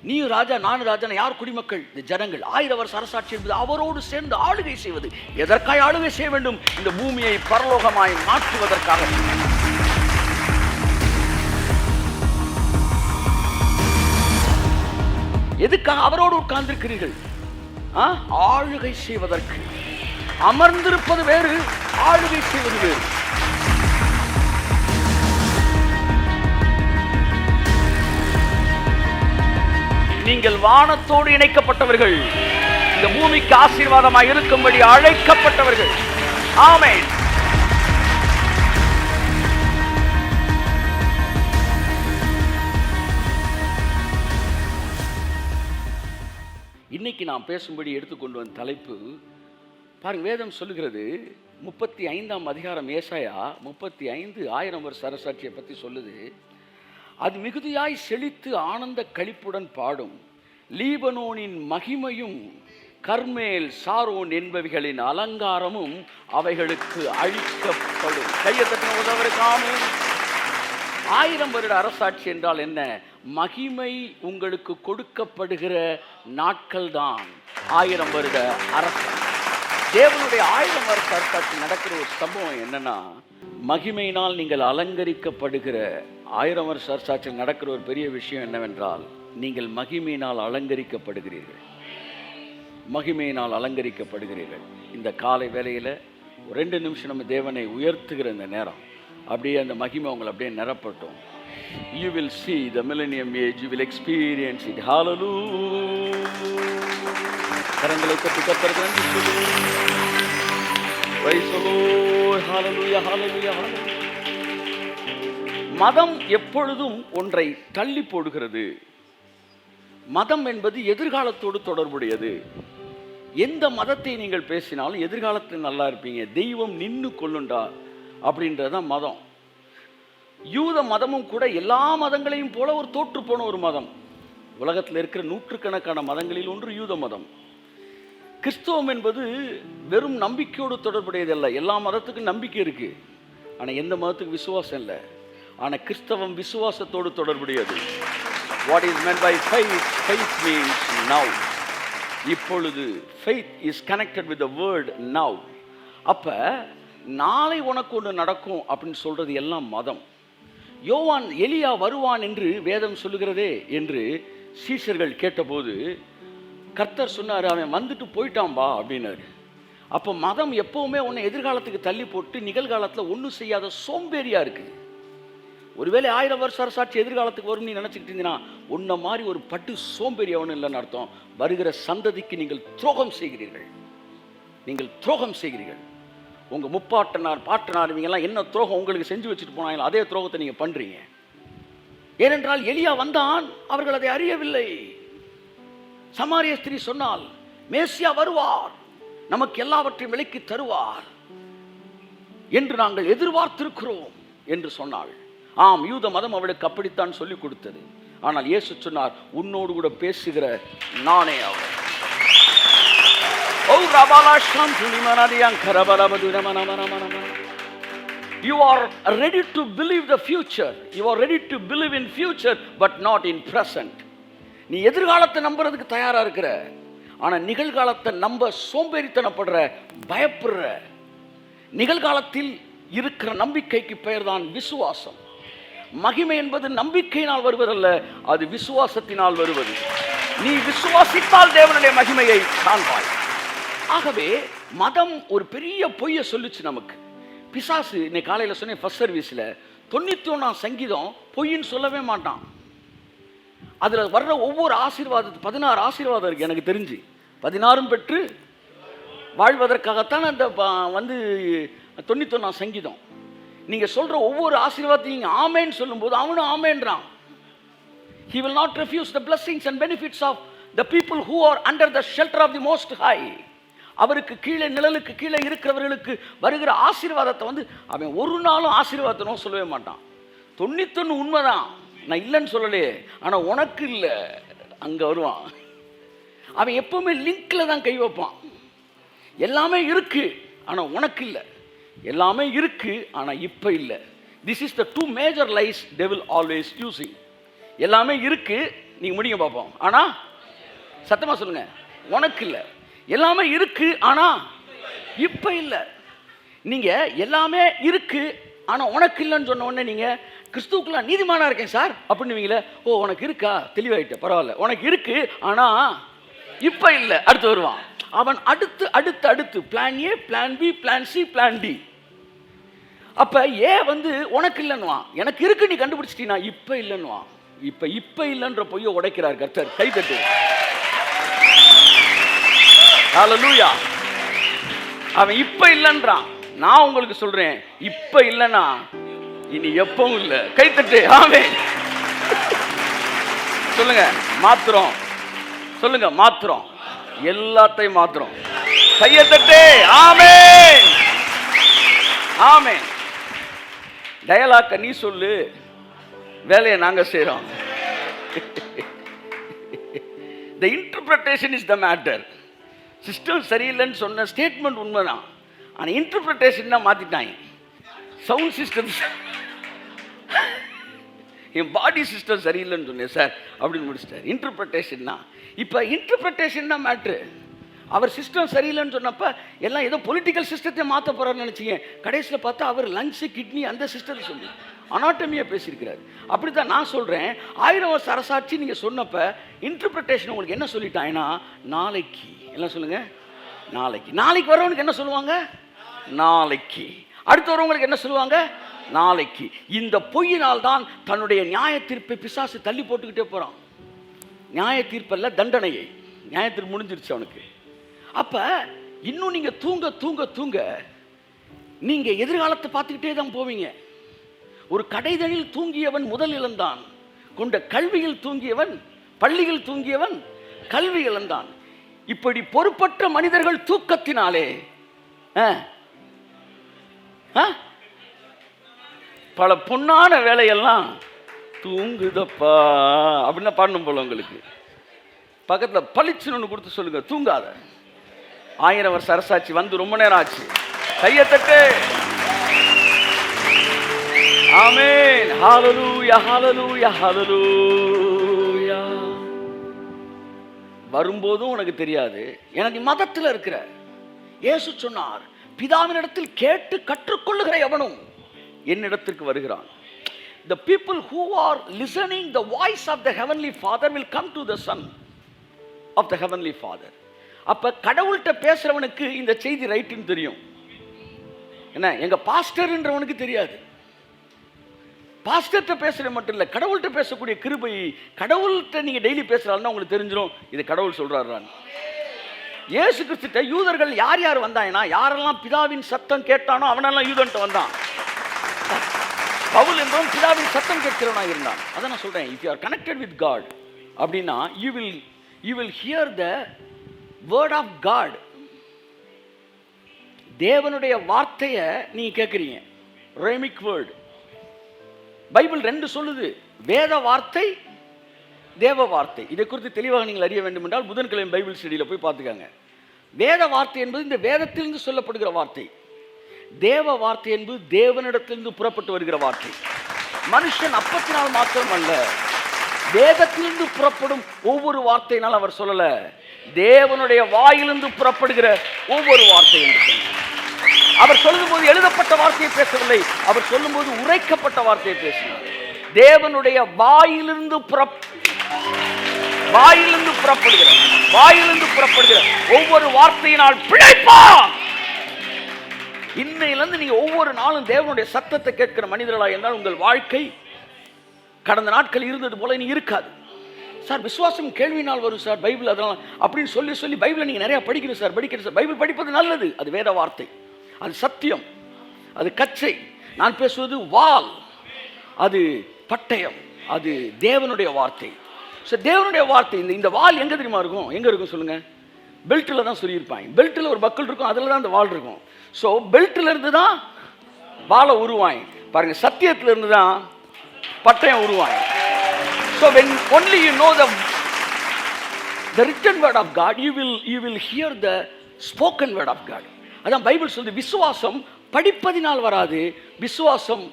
நீயும் ராஜா நானும் ராஜா, யார் குடிமக்கள்? இந்த ஜனங்கள். 1000 வருஷ அரசாட்சி என்பது அவரோடு சேர்ந்து ஆளுகை செய்வது. எதற்காக ஆளுகை செய்ய வேண்டும்? இந்த பூமியை பரலோகமாய் மாற்றுவதற்காக. எதுக்காக அவரோடு உட்கார்ந்திருக்கிறீர்கள்? ஆளுகை செய்வதற்கு. அமர்ந்திருப்பது வேறு, ஆளுகை செய்வது வேறு. நீங்கள் வானத்தோடு இணைக்கப்பட்டவர்கள், இந்த பூமிக்கு ஆசீர்வாதமாய் இருக்கும்படி அழைக்கப்பட்டவர்கள். ஆமென். இன்னைக்கு நாம் பேசும்படி எடுத்துக்கொண்டு வந்த தலைப்பு பாருங்க. வேதம் சொல்லுகிறது 35ஆம் அதிகாரம் ஏசாயா 35 1000 வருஷ அரசாட்சியை பற்றி சொல்லுது. அது மிகுதியாய் செழித்து ஆனந்த களிப்புடன் பாடும். லீபனோனின் மகிமையும் கர்மேல் சாரோன் என்பவைகளின் அலங்காரமும் அவைகளுக்கு அழிக்கப்படும். கையத்தட்டின உதவருக்காமே. 1000 வருட அரசாட்சி என்றால் என்ன? மகிமை உங்களுக்கு கொடுக்கப்படுகிற நாட்கள் தான் 1000 வருட அரசாட்சி. தேவனுடைய 1000 வருஷ அரசாட்சி நடக்கிற ஒரு சம்பவம் என்னன்னா, மகிமையினால் நீங்கள் அலங்கரிக்கப்படுகிற 1000 வருஷ அரசாட்சியில் நடக்கிற ஒரு பெரிய விஷயம் என்னவென்றால், நீங்கள் மகிமையினால் அலங்கரிக்கப்படுகிறீர்கள். மகிமையினால் அலங்கரிக்கப்படுகிறீர்கள். இந்த காலை வேளையில் 2 நிமிஷம் நம்ம தேவனை உயர்த்துகிற இந்த நேரம், அப்படியே அந்த மகிமை உங்களை அப்படியே நிரப்பட்டும். You will see the millennium age, you will experience it. Hallelujah. கரங்களை தட்டி கர்த்தருக்கு நன்றி சொல்லுங்கள். Praise the Lord. Hallelujah, hallelujah, hallelujah. மதம் எப்பொழுதும் ஒன்றை தள்ளி போடுகிறது. மதம் என்பது எதிர்காலத்தோடு தொடர்புடையது. எந்த மதத்தை நீங்கள் பேசினாலும் எதிர்காலத்தில் நல்லா இருப்பீங்க, தெய்வம் நின்று கொள்ளுண்டா அப்படின்றதான் மதம். யூத மதமும் கூட எல்லா மதங்களையும் போல ஒரு தோற்று போன ஒரு மதம். உலகத்தில் இருக்கிற நூற்றுக்கணக்கான மதங்களில் ஒன்று யூத மதம். கிறிஸ்தவம் என்பது வெறும் நம்பிக்கையோடு தொடர்புடையதல்ல. எல்லா மதத்துக்கும் நம்பிக்கை இருக்கு, ஆனால் எந்த மதத்துக்கு விசுவாசம் இல்லை. ஆனால் கிறிஸ்தவம் விசுவாசத்தோடு தொடர்புடையது. What is meant by faith? Faith means now. இப்பொழுது faith is connected with the word now. அப்ப நாளை உனக்கு ஒன்று நடக்கும் அப்படின்னு சொல்றது எல்லாம் மதம். யோவான் எலியா வருவான் என்று வேதம் சொல்லுகிறதே என்று சீஷர்கள் கேட்டபோது கர்த்தர் சொன்னார், அவன் வந்துட்டு போயிட்டான்பா அப்படின்னாரு. அப்போ மதம் எப்பவுமே உன்னை எதிர்காலத்துக்கு தள்ளி போட்டு நிகழ்காலத்தில் ஒன்றும் செய்யாத சோம்பேறியா இருக்கு. ஒருவேளை 1000 வருஷ அரசாட்சி எதிர்காலத்துக்கு வரும் நீ நினச்சிக்கிட்டு இருந்தீங்கன்னா, உன்ன மாதிரி ஒரு பட்டு சோம்பேறி அவனு இல்லைன்னு அர்த்தம். வருகிற சந்ததிக்கு நீங்கள் துரோகம் செய்கிறீர்கள். நீங்கள் துரோகம் செய்கிறீர்கள். உங்கள் முப்பாட்டனார் பாட்டனார் இவங்கெல்லாம் என்ன துரோகம் உங்களுக்கு செஞ்சு வச்சுட்டு போனாங்களோ அதே துரோகத்தை நீங்கள் பண்ணுறீங்க. ஏனென்றால் எலியா வந்தான், அவர்கள் அதை அறியவில்லை. சமாரிய ஸ்திரீ சொன்னால், மேசியா வருவார், நமக்கு எல்லாவற்றையும் விலைக்கு தருவார் என்று நாங்கள் எதிர்பார்த்திருக்கிறோம் என்று சொன்னாள். ஆம், யூத மதம் அவளுக்கு அப்படித்தான் சொல்லிக் கொடுத்தது. ஆனால் இயேசு சொன்னார், உன்னோடு கூட பேசுகிற நானே அவர். You are ready to believe the future. You are ready to believe in future but not in present. நீ எதிர்காலத்தை நம்புறதுக்கு தயாரா இருக்கிற, ஆனா நிகழ்காலத்தை நம்ப சோம்பேறித்தனப்படுற, பயப்படுற. நிகழ்காலத்தில் இருக்கிற நம்பிக்கைக்கு பெயர் தான் விசுவாசம். மகிமை என்பது நம்பிக்கையினால் வருவதல்ல, அது விசுவாசத்தினால் வருவது. நீ விசுவாசித்தால் தேவனுடைய மகிமையை காண்பாய். ஆகவே மதம் ஒரு பெரிய பொய்யை சொல்லுச்சு நமக்கு. பிசாசு இன்னைக்கு காலையில் சொன்னேன் ஃபர்ஸ்ட் சர்வீஸில், 91ஆம் சங்கீதம் பொய்ன்னு சொல்லவே மாட்டான். அதில் வர்ற ஒவ்வொரு ஆசீர்வாதத்துக்கு 16 ஆசீர்வாதம் இருக்குது எனக்கு தெரிஞ்சு. 16 பெற்று வாழ்வதற்காகத்தான் அந்த 91ஆம் சங்கீதம். நீங்கள் சொல்கிற ஒவ்வொரு ஆசீர்வாதத்தையும் நீங்கள் ஆமேன்னு சொல்லும்போது அவனும் ஆமேன்றான். He will not refuse the blessings and benefits of the people who are under the shelter of the Most High. அவருக்கு கீழே, நிழலுக்கு கீழே இருக்கிறவர்களுக்கு வருகிற ஆசீர்வாதத்தை அவன் ஒரு நாளும் ஆசீர்வாதத்தை சொல்லவே மாட்டான். 91 உண்மைதான், நான் இல்லைன்னு சொல்லலையே, ஆனால் உனக்கு இல்லை அங்கே வருவான். அவன் எப்பவுமே லிங்க்ல தான் கை வைப்பான். எல்லாமே இருக்கு ஆனால் உனக்கு இல்லை, எல்லாமே இருக்கு ஆனால் இப்போ இல்லை. This is the 2 major lies they will always using. எல்லாமே இருக்கு, நீங்க முடிங்க பார்ப்போம். ஆனா சத்தமா சொல்லுங்க, உனக்கு இல்லை. எல்லாமே இருக்கு ஆனா இப்ப இல்லை. நீங்க எல்லாமே இருக்கு ஆனா உனக்கு இல்லைன்னு சொன்ன உடனே நீங்க கிறிஸ்துவுக்குள்ள நீதிமானா இருக்கேன் சார் அப்படின்னுவீங்களே. ஓ உனக்கு இருக்கா, தெளிவாயிட்ட, பரவாயில்ல. உனக்கு இருக்கு ஆனா இப்ப இல்லை. அடுத்து வருவான் அவன். அடுத்து அடுத்து அடுத்து plan A, plan B, plan C, plan D. அப்ப ஏ உனக்கு இல்லைன்னுவான். எனக்கு இருக்கு நீ கண்டுபிடிச்சிட்டீனா இப்ப இல்லைன்னுவான். இப்ப இல்லைன்ற பொய்யை உடைக்கிறார் கர்த்தர். கை தட்டு. ஹல்லேலூயா. அவன் இப்ப இல்லைன்றான். நான் உங்களுக்கு சொல்றேன், இப்ப இல்லைன்னா இனி எப்பவும் இல்லை. கை தட்டு. ஆமென். சொல்லுங்க மாத்திரம். சொல்லுங்க மாத்திரம். எல்லாத்தையும் மாத்திரம். கையை தட்டு. ஆமென். ஆமென். டயலாக்க நீ சொல்லு, வேலையை நாங்க செய்றோம். The interpretation is the matter. System சரியில்லைன்னு சொன்ன ஸ்டேட்மெண்ட் உண்மைதான். ஆனால் இன்டர்பிரிட்டேஷன் தான் மாற்றிட்டாங்க. சவுண்ட் சிஸ்டம், என் பாடி சிஸ்டம் சரியில்லைன்னு சொன்னேன் சார் அப்படின்னு முடிச்சிட்டார். இன்டர்பிரிட்டேஷன் தான். இப்போ இன்டர்பிரிட்டேஷன் தான் மேட்ரு. அவர் சிஸ்டம் சரியில்லைன்னு சொன்னப்போ எல்லாம் ஏதோ பொலிட்டிக்கல் சிஸ்டத்தை மாற்ற போகிறாருன்னு நினச்சிங்க. கடைசியில் பார்த்தா அவர் லங்ஸு, கிட்னி அந்த சிஸ்டத்தை சொல்லி அனாட்டமியாக பேசியிருக்கிறார். அப்படி தான் நான் சொல்கிறேன், 1000 வருஷ அரசாட்சி நீங்கள் சொன்னப்போ இன்டர்பிரிட்டேஷன் உங்களுக்கு என்ன சொல்லிட்டாங்கன்னா, நாளைக்கு எல்லாம் சொல்லுங்கள், நாளைக்கு. நாளைக்கு வரவனுக்கு என்ன சொல்லுவாங்க? நாளைக்கு. அடுத்து வரவங்களுக்கு என்ன சொல்லுவாங்க? நாளைக்கு. இந்த பொய்யினால் தான் தன்னுடைய நியாய தீர்ப்பை பிசாசு தள்ளி போட்டுக்கிட்டே போகிறான். நியாய தீர்ப்பல்ல, தண்டனையை. நியாய தீர்ப்பு முடிஞ்சிருச்சு அவனுக்கு. அப்போ இன்னும் நீங்கள் தூங்க தூங்க தூங்க நீங்கள் எதிர்காலத்தை பார்த்துக்கிட்டே தான் போவீங்க. ஒரு கடைதனில் தூங்கியவன் முதல் இழந்தான், கொண்ட கல்வியில் தூங்கியவன் பள்ளியில் தூங்கியவன் கல்வி இழந்தான். இப்படி பொறுப்பற்ற மனிதர்கள் தூக்கத்தினாலே பல பொன்னான வேலையெல்லாம் தூங்குதப்பா அப்படின்னா பாடணும் போல. உங்களுக்கு பக்கத்தில் பளிச்சுன்னு ஒன்று கொடுத்து சொல்லுங்க, தூங்காத. 1000 வருஷ அரசாட்சி ரொம்ப நேரம் ஆச்சு. கையை தட்டு. ஆமென். ஹல்லேலூயா, ஹல்லேலூயா, ஹல்லேலூயா. வரும்போதும் உனக்கு தெரியாது. எனக்கு மதத்தில் இருக்கிற இயேசு சொன்னார், பிதாவினிடத்தில் கேட்டு கற்றுக்கொள்ளுகிற எவனும் என்னிடத்திற்கு வருகிறான். The people who are listening the voice of the heavenly Father will come to the Son of the heavenly Father. அப்ப கடவுள்கிட்ட பேசுறவனுக்கு இந்த செய்தி ரைட்டுன்னு தெரியும். என்ன, எங்க பாஸ்டர்ன்றவனுக்கு தெரியாது. பாஸ்டர்கிட்ட பேசுறது மட்டும் இல்லை, கடவுள்கிட்ட பேசக்கூடிய கிருபை. கடவுள்கிட்ட நீங்க டெய்லி பேசுறாருன்னா உங்களுக்கு தெரிஞ்சிடும் இது கடவுள் சொல்றாரு. இயேசு கிறிஸ்துட்ட யூதர்கள் யார் யார் வந்தாங்கன்னா, யாரெல்லாம் பிதாவின் சத்தம் கேட்டானோ அவனெல்லாம் யூதன்ட்டு வந்தான். பவுல் என்பவன் பிதாவின் சத்தம் கேட்கிறவனாக இருந்தான். அதான் நான் சொல்றேன், if you are connected with God அப்படின்னா you will hear the word of God. தேவனுடைய வார்த்தையை நீங்க கேட்குறீங்க. ரேமிக் வேர்ட். பைபிள் 2 சொல்லுது, வேத வார்த்தை, தேவ வார்த்தை. இதை குறித்து தெளிவாக நீங்கள் அறிய வேண்டும் என்றால் புதன்கிழமை பைபிள் ஸ்டடியில் போய் பார்த்துக்காங்க. வேத வார்த்தை என்பது இந்த வேதத்திலிருந்து சொல்லப்படுகிற வார்த்தை. தேவ வார்த்தை என்பது தேவனிடத்திலிருந்து புறப்பட்டு வருகிற வார்த்தை. மனுஷன் அப்பத்தினால் மாத்திரம் அல்ல, வேதத்திலிருந்து புறப்படும் ஒவ்வொரு வார்த்தையினால் அவர் சொல்லல, தேவனுடைய வாயிலிருந்து புறப்படுகிற ஒவ்வொரு வார்த்தை என்று சொன்னார். அவர் சொல்லும்போது எழுதப்பட்ட வார்த்தையை பேசவில்லை, அவர் சொல்லும்போது உரைக்கப்பட்ட வார்த்தையை பேசினார். தேவனுடைய வாயிலிருந்து புறப்படுகிற ஒவ்வொரு வார்த்தையினால் பிழைப்பான். இன்னையிலிருந்து நீங்க ஒவ்வொரு நாளும் தேவனுடைய சத்தத்தை கேட்கிற மனிதர்களாக இருந்தால் உங்கள் வாழ்க்கை கடந்த நாட்கள் இருந்தது போல நீ இருக்காது. சார் விசுவாசம் கேள்வினால் வரும் சார், பைபிள் அதெல்லாம் அப்படின்னு சொல்லி பைபிளை நீங்க நிறைய படிக்கணும் சார். பைபிள் படிப்பது நல்லது, அது வேத வார்த்தை, அது சத்தியம், அது கச்சை. நான் பேசுவது வாள், அது பட்டயம், அது தேவனுடைய வார்த்தை. ஸோ தேவனுடைய வார்த்தை. இந்த வாள் எங்கே தெரியுமா இருக்கும்? எங்கே இருக்கும் சொல்லுங்க? பெல்ட்டில் தான் சொல்லியிருப்பாங்க. பெல்ட்டில் ஒரு பக்கல் இருக்கும், அதில் தான் அந்த வாள் இருக்கும். ஸோ பெல்ட்டில் இருந்து தான் வாளை உருவாங்க பாருங்க, சத்தியத்தில் இருந்து தான் பட்டயம் உருவாங்க. So when only you know the written word of God, you will hear the spoken word of God. அதான் பைபிள் சொல்லுது, விசுவாசம் படிப்பதினால் வராது, விசுவாசம்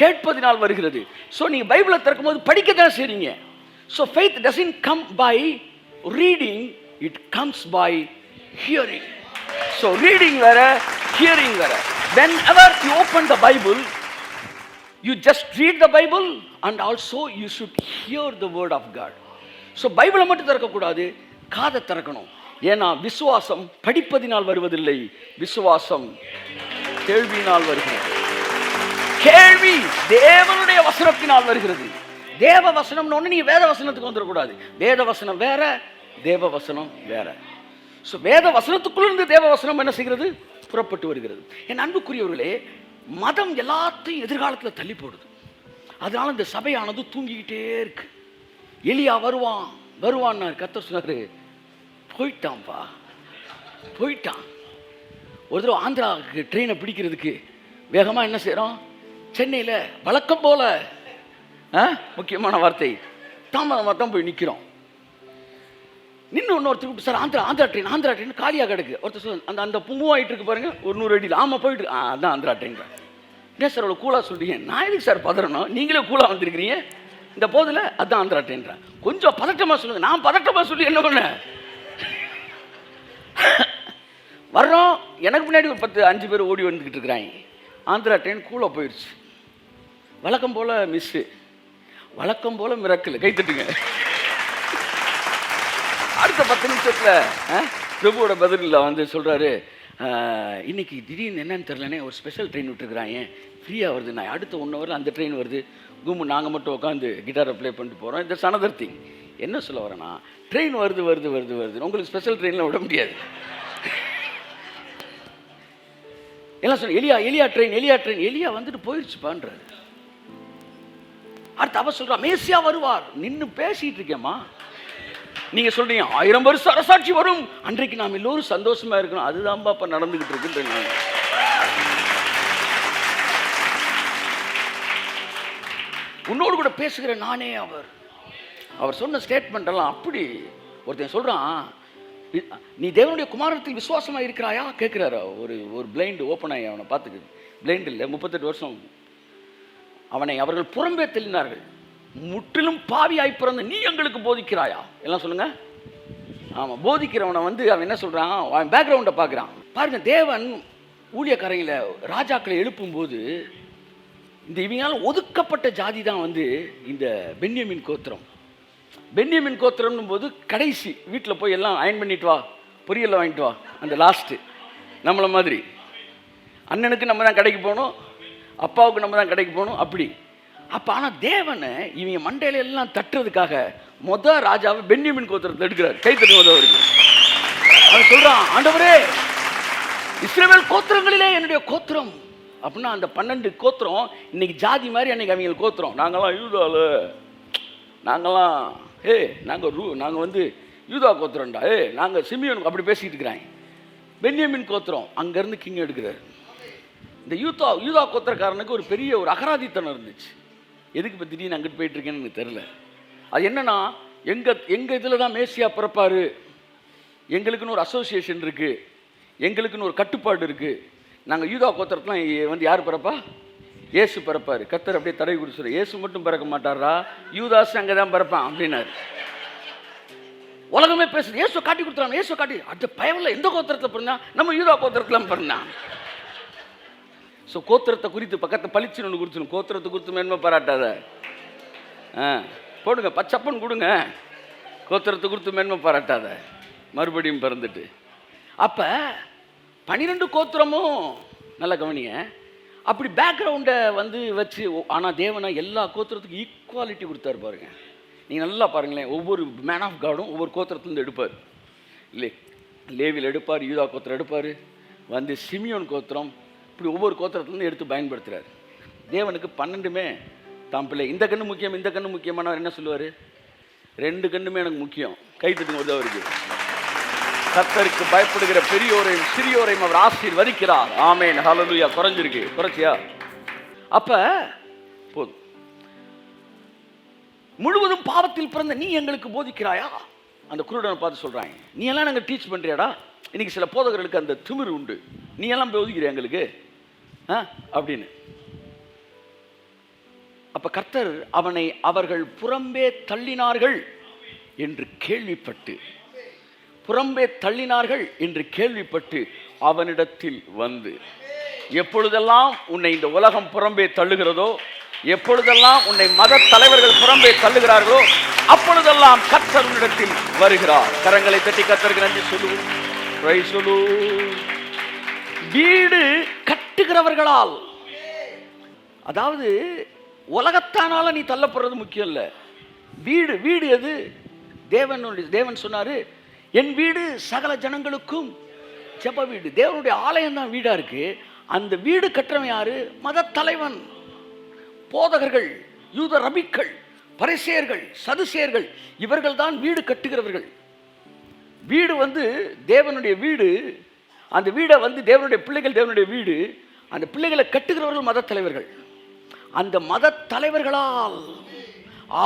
கேட்பதினால் வருகிறது. ஸோ நீங்கள் பைபிளை திறக்கும் போது படிக்க தான் செய்றீங்க. So faith doesn't come by reading, it comes by hearing. So reading வேற, hearing வேற. Whenever you open the Bible, you just read the Bible and also you should hear the word of God. So பைபிளை மட்டும் திறக்கக்கூடாது, காதை திறக்கணும். ஏன்னா விசுவாசம் படிப்பதினால் வருவதில்லை, விசுவாசம் கேள்வியினால் வருகிறது. கேள்வி தேவனுடைய வசனத்தினால் வருகிறது. தேவ வசனம்னு ஒன்று நீ வேத வசனத்துக்கு வந்துடக்கூடாது. வேத வசனம் வேற, தேவ வசனம் வேற. ஸோ வேத வசனத்துக்குள்ளிருந்து தேவ வசனம் என்ன செய்கிறது? புறப்பட்டு வருகிறது. என் அன்புக்குரியவர்களே, மதம் எல்லாத்தையும் எதிர்காலத்தில் தள்ளி போடுது. அதனால இந்த சபையானது தூங்கிக்கிட்டே இருக்கு. எலியா வருவான் கர்த்தர் சொன்னாரு, போயிட்டான்ப்பா, போயிட்டான். ஒரு தடவை ஆந்திராவுக்கு ட்ரெயினை பிடிக்கிறதுக்கு வேகமாக என்ன செய்கிறோம், சென்னையில் வழக்கம் போல முக்கியமான வார்த்தை தாமதமாக தான் போய் நிற்கிறோம். நின்று ஒருத்தர் சார் ஆந்திரா ட்ரெயின் காலியாக கிடக்கு. ஒருத்தர் சொல் அந்த மூவ் ஆகிட்டு இருக்கு பாருங்க, ஒரு 100 அடியில். ஆமாம் போயிட்டு அதான் ஆந்திரா ட்ரெயின். என்ன சார் அவ்வளோ கூலாக சொல்கிறீங்க? நான் எதுக்கு சார் பதறணும், நீங்களே கூலாக வந்திருக்கிறீங்க இந்த போதில். அதுதான் ஆந்திரா ட்ரெயின்றேன். கொஞ்சம் பதட்டமாக சொல்லுங்கள். நான் பதட்டமாக சொல்லி என்ன பண்ணேன்? வர்றோம், எனக்கு முன்னாடி ஒரு 10-5 பேர் ஓடி வந்துக்கிட்டு இருக்கிறாங்க. ஆந்திரா ட்ரெயின் கூலாக போயிடுச்சு. வழக்கம் போல் மிஸ்ஸு, வழக்கம் போல் மிரக்கல். கைத்தட்டுங்க. அடுத்த 10 நிமிஷத்தில் பிரபுவோட பதிலில் வந்து சொல்கிறாரு, இன்னைக்கு திடீர்னு என்னன்னு தெரிலனே ஒரு ஸ்பெஷல் ட்ரெயின் விட்டுருக்குறாங்க, ஃப்ரீயாக வருது. நான் அடுத்த 1 ஹவரில் அந்த ட்ரெயின் வருது. நாங்கள் மட்டும் உட்காந்து கிட்டாரை ப்ளே பண்ணிட்டு போகிறோம். இந்த சனதர் திங். என்ன சொல்ல வரேன்னா, ட்ரெயின் வருது உங்களுக்கு ஸ்பெஷல் ட்ரெயினில் விட முடியாது. எல்லாம் சொல்ல எலியா ட்ரெயின் எலியா வந்துட்டு போயிடுச்சுப்பான்றாரு. அடுத்து அவ சொல்றா, மேசியா வருவார். நின்று பேசிட்டு இருக்கேம்மா. நீங்க சொல்றீங்க 1000 வருஷம் அரசாட்சி வரும், அன்றைக்கு நாம் எல்லோரும் சந்தோஷமா இருக்கணும். அதுதான்பா இப்ப நடந்துகிட்டு இருக்கு. உன்னோடு கூட பேசுகிற நானே அவர் சொன்ன ஸ்டேட்மெண்ட் எல்லாம் அப்படி. ஒருத்தன் சொல்றான், நீ தேவனுடைய குமாரத்தில் விசுவாசமா இருக்கிறாயா கேட்கிறாரு. ஒரு பிளைண்ட் ஓப்பன் ஆகி அவனை பார்த்துக்கு. பிளைண்ட் இல்லை, 38 வருஷம். அவனை அவர்கள் புறம்பே தள்ளினார்கள். முற்றிலும் பாவியாய் பிறந்த நீ எங்களுக்கு போதிக்கிறாயா? எல்லாம் சொல்லுங்க. ஆமாம், போதிக்கிறவனை வந்து அவன் என்ன சொல்கிறான், அவன் பேக்ரவுண்டை பார்க்குறான். பாருங்க, தேவன் ஊழியக்காரங்களை ராஜாக்களை எழுப்பும்போது இந்த இவங்களால் ஒதுக்கப்பட்ட ஜாதி தான் வந்து இந்த பென்யமின் கோத்திரம். பென்யமின் கோத்திரம்னும் போது கடைசி வீட்டில் போய் எல்லாம் அயன் பண்ணிட்டு வா, பொரியலில் வாங்கிட்டு வா, அந்த லாஸ்ட்டு. நம்மளை மாதிரி அண்ணனுக்கு நம்ம தான் கடைக்கு போகணும், அப்பாவுக்கு நம்ம தான் கடைக்கு போகணும் அப்படி. அப்போ ஆனால் தேவனை இவங்க மண்டையில எல்லாம் தட்டுறதுக்காக ராஜாவை பென்யமின் கோத்திரத்தை எடுக்கிறார். கை தட்டுவதற்கு அவன் சொல்கிறான், ஆண்டவரே இஸ்ரவேல் கோத்திரங்களிலே என்னுடைய கோத்திரம் அப்படின்னா அந்த 12 கோத்திரம் இன்னைக்கு ஜாதி மாதிரி அன்னைக்கு அவங்க கோத்திரம். நாங்கள்லாம் யூதாவில், நாங்கள்லாம் நாங்கள் வந்து யூதா கோத்திரம்டா, நாங்கள் சிமியோன் அப்படி பேசிக்கிட்டு இருக்கிறாங்க. பென்யமின் கோத்திரம் அங்கேருந்து கிங் எடுக்கிறார். இந்த யூதா கோத்திரக்காரனுக்கு ஒரு பெரிய ஒரு அகராதித்தனம் இருந்துச்சு. எதுக்கு இப்போ திடீர்னு அங்கிட்டு போயிட்டு இருக்கேன்னு எனக்கு தெரில. அது என்னன்னா, எங்கள் இதில் தான் மேசியா பிறப்பார், எங்களுக்குன்னு ஒரு அசோசியேஷன் இருக்குது, எங்களுக்குன்னு ஒரு கட்டுப்பாடு இருக்குது. நாங்கள் யூதா கோத்திரத்துலாம் வந்து யார் பிறப்பா? இயேசு பிறப்பார். கர்த்தர் அப்படியே தடவை கொடுத்துரு, இயேசு மட்டும் பிறக்க மாட்டாரா, யூதாஸ் அங்கே தான் பிறப்பான் அப்படின்னாரு. உலகமே பேசுது, இயேசு காட்டி கொடுத்துறாங்க, இயேசு காட்டி. அந்த பயனில் எந்த கோத்திரத்தில் பிறந்தா? நம்ம யூதா கோத்திரத்தில் பிறந்தான். ஸோ கோத்திரத்தை குறித்து பக்கத்தை பளிச்சுன்னு ஒன்று கொடுத்துணும். கோத்திரத்தை குறித்து மேன்மை பாராட்டாத. போடுங்க, பச்சப்பன் கொடுங்க. கோத்திரத்தை குறித்து மேன்மை பாராட்டாத. மறுபடியும் பிறந்துட்டு அப்போ 12 கோத்திரமும் நல்ல கவனிங்க. அப்படி பேக்ரவுண்டை வந்து வச்சு, ஆனால் தேவனை எல்லா கோத்திரத்துக்கும் ஈக்குவாலிட்டி கொடுத்தாரு பாருங்க. நீங்கள் நல்லா பாருங்களேன், ஒவ்வொரு மேன் ஆஃப் காடும் ஒவ்வொரு கோத்திரத்துலேருந்து எடுப்பார். லேவியில் எடுப்பார், யூதா கோத்திரம் எடுப்பார், வந்து சிமியோன் கோத்திரம், இப்படி ஒவ்வொரு கோத்திரத்துலேருந்து எடுத்து பயன்படுத்துகிறார். தேவனுக்கு 12மே தாம் பிள்ளை. இந்த கண்ணு முக்கியம், இந்த கண்ணு முக்கியமானவர் என்ன சொல்லுவார்? 2 கண்ணுமே எனக்கு முக்கியம். கை தட்டுங்க போது அவருக்கு. கர்த்தருக்கு பயப்படுகிற பெரியோரையும் சிறியோரையும் அவர் ஆசீர்வதிக்கிறார். ஆமென், ஹல்லேலூயா. குறைச்சியா? அப்ப போதும். முழுவதும் பாவத்தில் பிறந்த நீ எங்களுக்கு போதிக்கிறாயா? அந்த குருடனை பார்த்து சொல்றாங்க, நீ எல்லாம் நாங்கள் டீச் பண்றியாடா? இன்னைக்கு சில போதகர்களுக்கு அந்த திமிரு உண்டு, நீ எல்லாம் போதிக்கிறியா எங்களுக்கு அப்படின்னு. அப்ப கர்த்தர் அவர்கள் புறம்பே தள்ளினார்கள் என்று கேள்விப்பட்டு அவனிடத்தில் வந்து, எப்பொழுதெல்லாம் உன்னை இந்த உலகம் புறம்பே தள்ளுகிறதோ, எப்பொழுதெல்லாம் உன்னை மத தலைவர்கள் புறம்பே தள்ளுகிறார்களோ, அப்பொழுதெல்லாம் கர்த்தர் உன்னிடத்தில் வருகிறார். கரங்களை தட்டி கர்த்தருக்கு நன்றி சொல்லுவோம். வீடு கட்டுகிறவர்களால், அதாவது உலகத்தானால நீ தள்ளப்படுறது முக்கியம் இல்ல. வீடு எது? தேவன் சொன்னாரு, என் வீடு சகல ஜனங்களுக்கும் ஜெப வீடு. தேவனுடைய ஆலயம் தான் வீடா இருக்கு. அந்த வீடு கட்டுறவன் யாரு? மத தலைவன், போதகர்கள், யூத ரபிக்கள், பரிசேயர்கள், சதுசேயர்கள், இவர்கள் தான் வீடு கட்டுகிறவர்கள். வீடு தேவனுடைய வீடு. அந்த வீடை தேவனுடைய பிள்ளைகள், தேவனுடைய வீடு. அந்த பிள்ளைகளை கட்டுகிறவர்கள் மத தலைவர்கள். அந்த மத தலைவர்களால்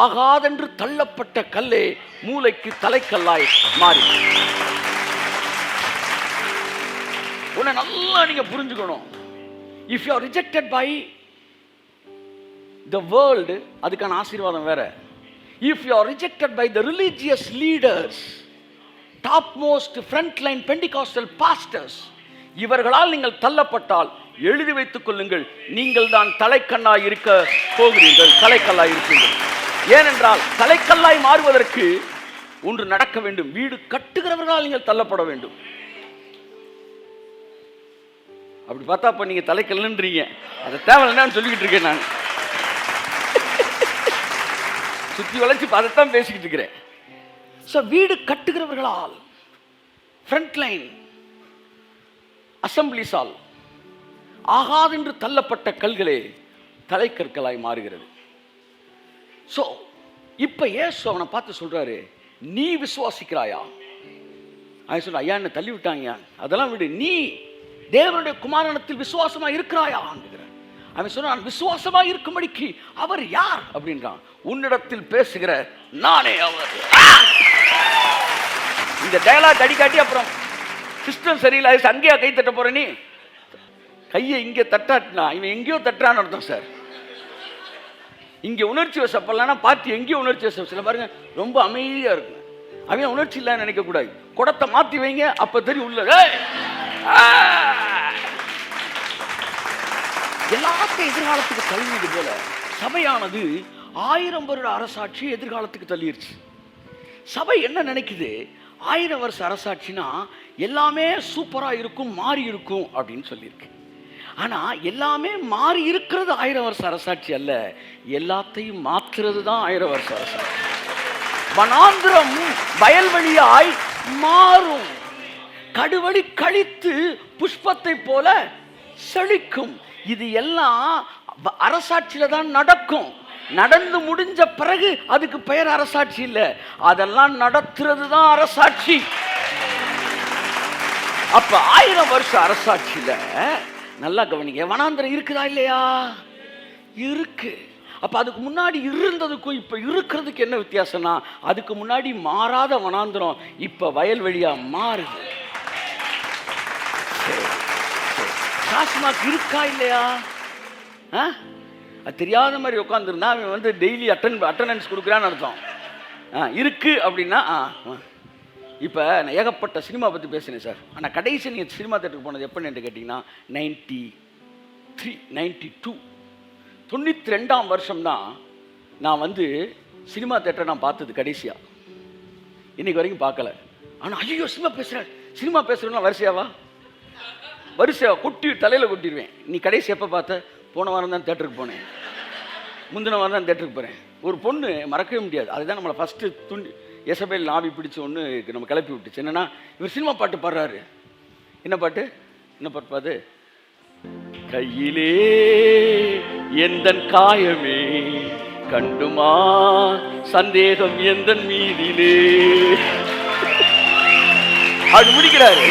ஆகாதென்று தள்ளப்பட்ட கல்லே மூளைக்கு தலைக்கல்லாய் மாறி. உன்னை நல்லா நீங்க புரிஞ்சுக்கணும். If you are rejected by the world, அதுக்கான ஆசீர்வாதம் வேற. If you are rejected by the religious leaders, topmost frontline Pentecostal pastors, இவர்களால் நீங்கள் தள்ளப்பட்டால் எழுதி வைத்துக் கொள்ளுங்கள், நீங்கள் தான் தலைக்கல்லாய் இருக்க போகிறீர்கள். தலைக்கல்லாய் இருப்பீர்கள். ஏனென்றால் தலைக்கல்லாய் மாறுவதற்கு ஒன்று நடக்க வேண்டும். வீடு கட்டுகிறவர்களால் நீங்கள் தள்ளப்பட வேண்டும். அப்படி பார்த்தா இப்ப நீங்க தலைக்கல்லுன்றீங்க. அது தேவையில்லைன்னு சொல்லிக்கிட்டு இருக்கேன் நான். சுத்தி வளைச்சு அதைத்தான் பேசிக்கிட்டு இருக்கிறேன். வீடு கட்டுகிறவர்களால், ஃப்ரண்ட்லைன் அசம்பிளிஸால் ஆகாதென்று தள்ளப்பட்ட கல்களே தலைக்கற்களாய் மாறுகிறது. இப்ப இயேசு அவனை பார்த்து சொல்றாரு, நீ விசுவாசிக்கிறாயா? அவன் சொல்ற, ஐயா என்ன தள்ளி விட்டாங்க, அதெல்லாம் விடு, நீ தேவனுடைய குமாரனத்தில் விசுவாசமா இருக்கிறாயா? அவன் சொன்னான், விசுவாசமா இருக்கும்படிக்கு அவர் யார் அப்படின்றான். உன்னிடத்தில் பேசுகிற நானே அவர். இந்த டயலாக் அடிக்காட்டி அப்புறம் சிஸ்டம் சரியில்லை, அங்கேயா கை தட்ட போற? நீ கையை இங்கே தட்டாட்டினா இவன் எங்கேயோ தட்டுறான்னு அர்த்தம் சார். இங்கே உணர்ச்சி வசப்படலான்னா பார்த்து எங்கேயோ உணர்ச்சி வசம். சில பாருங்க ரொம்ப அமைதியா இருக்கு, அவன் உணர்ச்சி இல்லைன்னு நினைக்க கூடாது. குடத்தை மாற்றி வைங்க, அப்ப தெரியும் உள்ள. எல்லாத்தையும் எதிர்காலத்துக்கு தள்ளியது போல சபையானது 1000 வருட அரசாட்சி எதிர்காலத்துக்கு தள்ளிடுச்சு. சபை என்ன நினைக்குது? 1000 வருஷ அரசாட்சினா எல்லாமே சூப்பரா இருக்கும், மாறி இருக்கும் அப்படின்னு சொல்லியிருக்கு. ஆனா எல்லாமே மாறி இருக்கிறது 1000 வருஷ அரசாட்சி அல்ல, எல்லாத்தையும் மாற்றுறது தான் 1000 வருஷ அரசாட்சி. வனாந்திரம் வயல்வெளியாய் மாறும், கடுவழி கழித்து புஷ்பத்தை போல செழிக்கும். இது எல்லாம் அரசாட்சியில தான் நடக்கும். நடந்து முடிஞ்ச பிறகு அதுக்கு பெயர் அரசாட்சி இல்ல, அதெல்லாம் நடத்துறது தான் அரசாட்சி. அப்ப 1000 வருஷ அரசாட்சியில நல்லா கவனிங்க, வனாந்திரம் இருக்குதா இல்லையா? இருக்கு. அப்ப அதுக்கு முன்னாடி இருந்ததுக்கும் இப்ப இருக்கிறதுக்கு என்ன வித்தியாசம்னா, அதுக்கு முன்னாடி மாறாத வனாந்திரம் இப்ப வயல்வெளியா மாறுது. டாஸ்மாக் இருக்கா இல்லையா? அது தெரியாத மாதிரி உட்காந்துருந்தா அவன் டெய்லி அட்டண்டன்ஸ் கொடுக்குறான்னு அர்த்தம். இருக்கு அப்படின்னா. இப்போ நான் ஏகப்பட்ட சினிமா பற்றி பேசினேன் சார். ஆனால் கடைசி நீங்கள் சினிமா தேட்டருக்கு போனது எப்போன்னு கேட்டிங்கன்னா 92 92ஆம் வருஷம்தான் நான் சினிமா தேட்டரை நான் பார்த்தது கடைசியாக. இன்னைக்கு வரைக்கும் பார்க்கல. ஆனால் ஐயோ சினிமா பேசுகிறேன்னா வரிசையாக கொட்டி தலையில் கொட்டிடுவேன். நீ கடைசி எப்போ பார்த்த? போன வாரம் தான் தேட்டருக்கு போனேன், முந்தின வாரம் தான் தேட்டருக்கு போகிறேன். ஒரு பொண்ணு மறக்கவே முடியாது, அதுதான் நம்மளை ஃபஸ்ட்டு எசபேல் ஆவி பிடிச்ச ஒன்று நம்ம கிளப்பி விட்டுச்சு. என்னென்னா, இவர் சினிமா பாட்டு பாடுறாரு. என்ன பாட்டு பாது? கையிலே எந்தன் காயமே கண்டுமா சந்தேகம் எந்தன் மீதிலே அது முடிக்கிறாரு.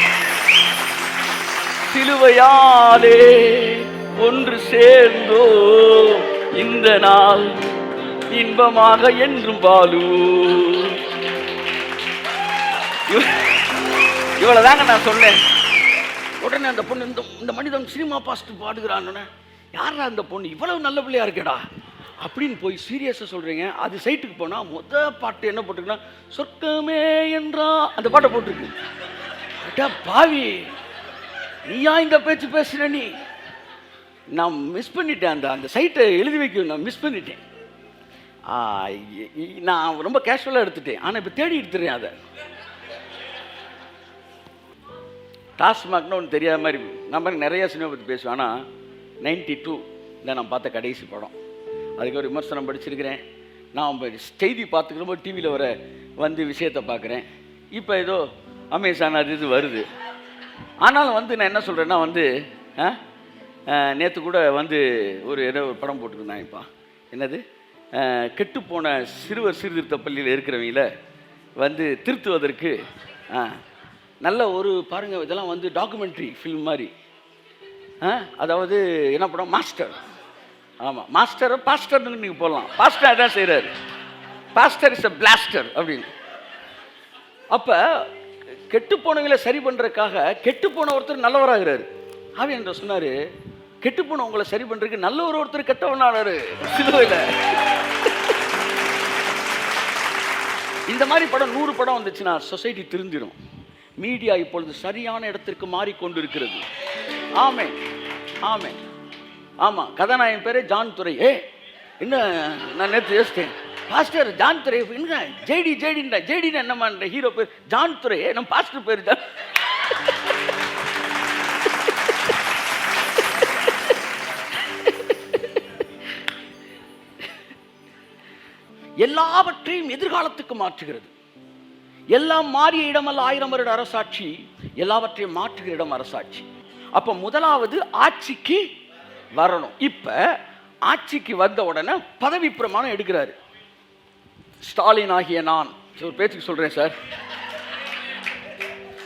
சிலுவையாலே ஒன்று சேர்ந்தோ இந்த நாள் இன்பமாக என்றும் வாழு. இவ்வளவுதாங்க நான் சொன்னேன். உடனே அந்த பொண்ணு, இந்த மனிதன் சினிமா பாஸ்ட் பாடுகிறான். யாரா அந்த பொண்ணு? இவ்வளவு நல்ல பிள்ளையா இருக்கடா அப்படின்னு போய் சீரியஸாக சொல்கிறீங்க. அது சைட்டுக்கு போனால் பாட்டு என்ன போட்டிருக்குன்னா, சொர்க்கமே என்றா அந்த பாட்டை போட்டிருக்கு. அட்டா பாவி, நீயா இந்த பேச்சு பேசுகிற? நீ நான் மிஸ் பண்ணிட்டேன். அந்த சைட்டை எழுதி வைக்க நான் மிஸ் பண்ணிட்டேன். நான் ரொம்ப கேஷுவலாக எடுத்துட்டேன். ஆனால் இப்போ தேடி எடுத்துறேன். அதை டாஸ்மாக்னு ஒன்று தெரியாத மாதிரி நம்ம நிறையா சினிமா பற்றி பேசுவேன். ஆனால் 92 தான் நான் பார்த்த கடைசி படம். அதுக்கு ஒரு விமர்சனம் படிச்சிருக்கிறேன். நான் செய்தி பார்த்துக்கிறப்போ டிவியில் வந்து விஷயத்தை பார்க்குறேன். இப்போ ஏதோ அமேசான் அது இது வருது. ஆனாலும் நான் என்ன சொல்கிறேன்னா நேற்று கூட ஏதோ ஒரு படம் போட்டுருந்தேன். இப்போ என்னது, கெட்டுப்போன சிறுவர் சீர்திருத்த பள்ளியில் இருக்கிறவங்கள திருத்துவதற்கு நல்ல ஒரு பாருங்கள், இதெல்லாம் டாக்குமெண்ட்ரி ஃபில்ம் மாதிரி. அதாவது என்ன படம், மாஸ்டர். ஆமாம், மாஸ்டர் பாஸ்டர்னு நீங்கள் போடலாம். பாஸ்டர் அதான் செய்கிறாரு. பாஸ்டர் இஸ் அ பிளாஸ்டர் அப்படின்னு. அப்போ கெட்டுப்போனவங்களை சரி பண்ணுறதுக்காக கெட்டுப்போன ஒருத்தர் நல்லவராகிறாரு. ஆவியானவர் சொன்னார், கெட்டுப்போன உங்களை சரி பண்ணுறதுக்கு நல்ல ஒருத்தர் கெட்டவனாரு சிலுவையில். இந்த மாதிரி படம் 100 படம் வந்துச்சுன்னா சொசைட்டி திருந்திடும். மீடியா இப்பொழுது சரியான இடத்திற்கு மாறிக்கொண்டிருக்கிறது. ஆமென், ஆமென். ஆமாம், கதாநாயகன் பேர் ஜான் துரை. என்ன நான் நேற்று யோசித்தேன், பாஸ்டர் ஜான் துரை என்ன ஜேடின்னு என்னமான ஹீரோ பேர் ஜான் துரை, நம்ம பாஸ்டர் பேர் ஜான். எல்லாவற்றையும் எதிர்காலத்துக்கு மாற்றுகிறது. எல்லாம் மாறிய இடமல்ல 1000 வருட அரசாட்சி, எல்லாவற்றையும் மாற்றுகிற இடம் அரசாட்சி. அப்போ முதலாவது ஆட்சிக்கு வரணும். இப்போ ஆட்சிக்கு வந்த உடனே பதவி பிரமாணம் எடுக்கிறாரு. ஸ்டாலின் ஆகிய நான் ஒரு பேச்சுக்கு சொல்கிறேன் சார்,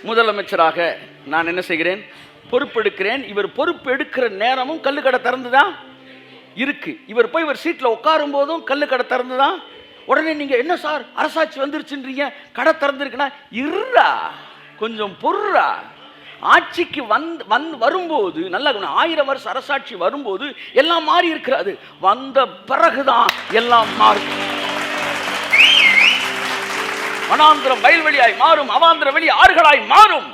முதலமைச்சராக நான் என்ன செய்கிறேன், பொறுப்பெடுக்கிறேன். இவர் பொறுப்பு எடுக்கிற நேரமும் கல்லுக்கடை திறந்துதான் இருக்கு. இவர் போய் இவர் சீட்டில் உட்காரும் போதும் கல்லுக்கடை திறந்துதான். உடனே நீங்கள் என்ன சார் அரசாட்சி வந்துருச்சுன்றீங்க, கடை திறந்துருக்குன்னா இருறா, கொஞ்சம் பொருறா. ஆட்சிக்கு வரும்போது நல்ல 1000 வருஷம் அரசாட்சி வரும்போது எல்லாம் மாறி இருக்கிறது. வந்த பிறகுதான் எல்லாம் மாறும். வனாந்திரம் வயல்வெளியாய் மாறும், அவாந்திர வெளி ஆறுகளாய் மாறும்.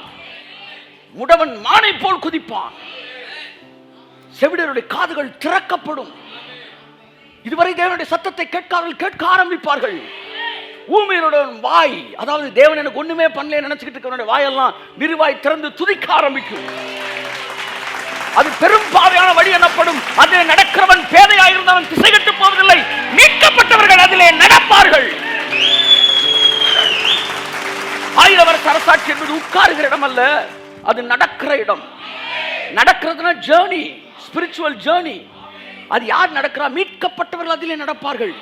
முடவன் மானை போல் குதிப்பான், செவிடருடைய காதுகள் திறக்கப்படும். இதுவரை தேவனுடைய சத்தத்தை கேட்காமல் கேட்க ஆரம்பிப்பார்கள். ஊமையருடைய வாய், அதாவது தேவன் எனக்கு ஒண்ணுமே பண்ணல நினைச்சுக்கிட்டு இருக்கிற வாயெல்லாம் விரிவாய் திறந்து துதிக்க ஆரம்பிக்கும். அது பெரும் பாதையான வழி எனப்படும். அதில் நடக்கிறவன் பேதையாயிருந்தவன் திசை கெட்டு போவதில்லை, மீட்கப்பட்டவர்கள் அதிலே நடப்பார்கள். 1000 வருஷ அரசாட்சி என்பது உட்காருகிற இடம் அல்ல, அது நடக்கிற இடம். நடக்கிறதுனா ஜேர்னி, ஸ்பிரிச்சுவல் ஜேர்னி. அது யார் நடக்கிறா? மீட்கப்பட்டவர்கள் அதிலே நடப்பார்கள்.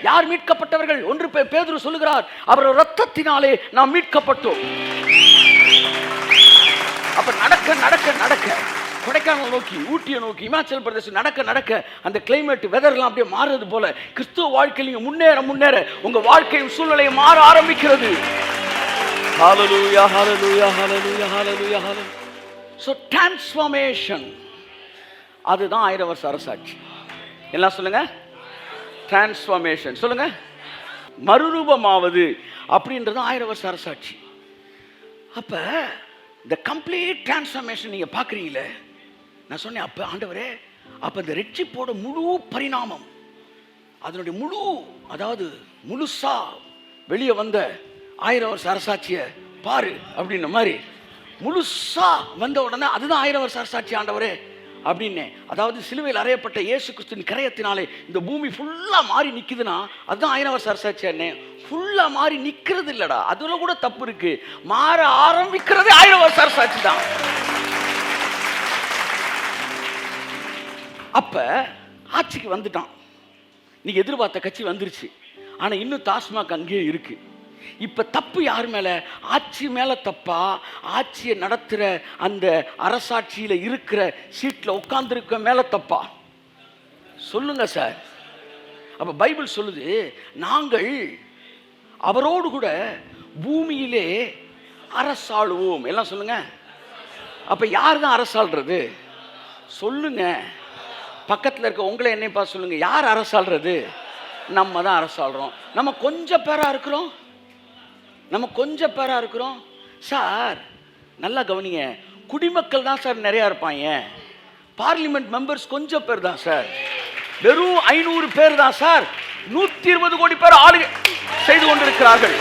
யார் மீட்கப்பட்டவர்கள்? 1 பேதுரு சொல்லுகிறார், அவர் இரத்தத்தினாலே நாம் மீட்கப்பட்டோம். அப்ப நடக்க நடக்க நடக்க கொடைக்கானல் நோக்கி, ஊட்டியை நோக்கி, இமாச்சல் பிரதேசம் நடக்க நடக்க அந்த கிளைமேட் வெதர்லாம் அப்படியே மாறுறது போல கிறிஸ்துவ வாழ்க்கையில முன்னேற முன்னேற உங்க வாழ்க்கையும் சூழ்நிலையும் மாற ஆரம்பிக்கிறது. ஹalleluya hallelujah hallelujah hallelujah hallelujah. So transformation, அதுதான் 1000 வருஷ அரசாட்சி. எல்லாம் சொல்லுங்க, டிரான்ஸ்ஃபார்மேஷன் சொல்லுங்க. மறுரூபமாவது அப்படின்றது 1000 வருஷ அரசாட்சி. அப்ப இந்த கம்ப்ளீட் டிரான்ஸ்ஃபார்மேஷன் நீங்க பாக்குறீங்களே, நான் சொன்னேன் அப்ப ஆண்டவரே, அப்ப இந்த ரட்சிப்போட முழு பரிணாமம், அதனுடைய முழு, அதாவது முழுசா வெளியே வந்த 1000 வருஷ அரசாட்சியை பாரு அப்படின்ன மாதிரி முழுசா வந்த உடனே அதுதான் 1000 வருஷ அரசாட்சி ஆண்டவரே அப்படின்னு. அதாவது சிலுவையில் அறையப்பட்ட இயேசு கிறிஸ்துவின் கரையத்தினாலே இந்த பூமி ஃபுல்லா மாறி நிக்குதுன்னா அதுதான் 1000 வருஷ அரசாட்சி. அண்ணே, ஃபுல்லா மாறி நிக்கிறது இல்லடா, அதுல கூட தப்பு இருக்கு. மாற ஆரம்பிக்கிறதே 1000 வருஷ அரசாட்சி தான். அப்ப ஆட்சிக்கு வந்துட்டான், நீங்க எதிர்பார்த்த கட்சி வந்துருச்சு. ஆனா இன்னும் டாஸ்மாக் அங்கேயே இருக்கு. இப்ப தப்பு யார் மேல? ஆட்சி மேல தப்பா? ஆட்சியை நடத்துற அந்த அரசாட்சியில இருக்கிற சீட்ல உட்கார்ந்துருக்க மேல தப்பா? சொல்லுங்க சார். அப்ப பைபிள் சொல்லுது, நாங்கள் அவரோடு கூட பூமியிலே அரசாளுவோம். எல்லாம் சொல்லுங்க. அப்ப யார் தான் அரசாள்றது? சொல்லுங்க. பக்கத்தில் இருக்க உங்களை என்னை பார்த்து சொல்லுங்க, யார் அரசாள்றது? நம்ம தான் அரசாள்றோம். நம்ம கொஞ்சம் பேரா இருக்கிறோம், சார். நல்லா கவனிங்க, குடிமக்கள் தான் சார் நிறையா இருப்பாங்க. பார்லிமெண்ட் மெம்பர்ஸ் கொஞ்சம் பேர் தான் சார், வெறும் 500 பேர் தான் சார். 120 கோடி பேர் ஆளுகை செய்து கொண்டிருக்கிறார்கள்.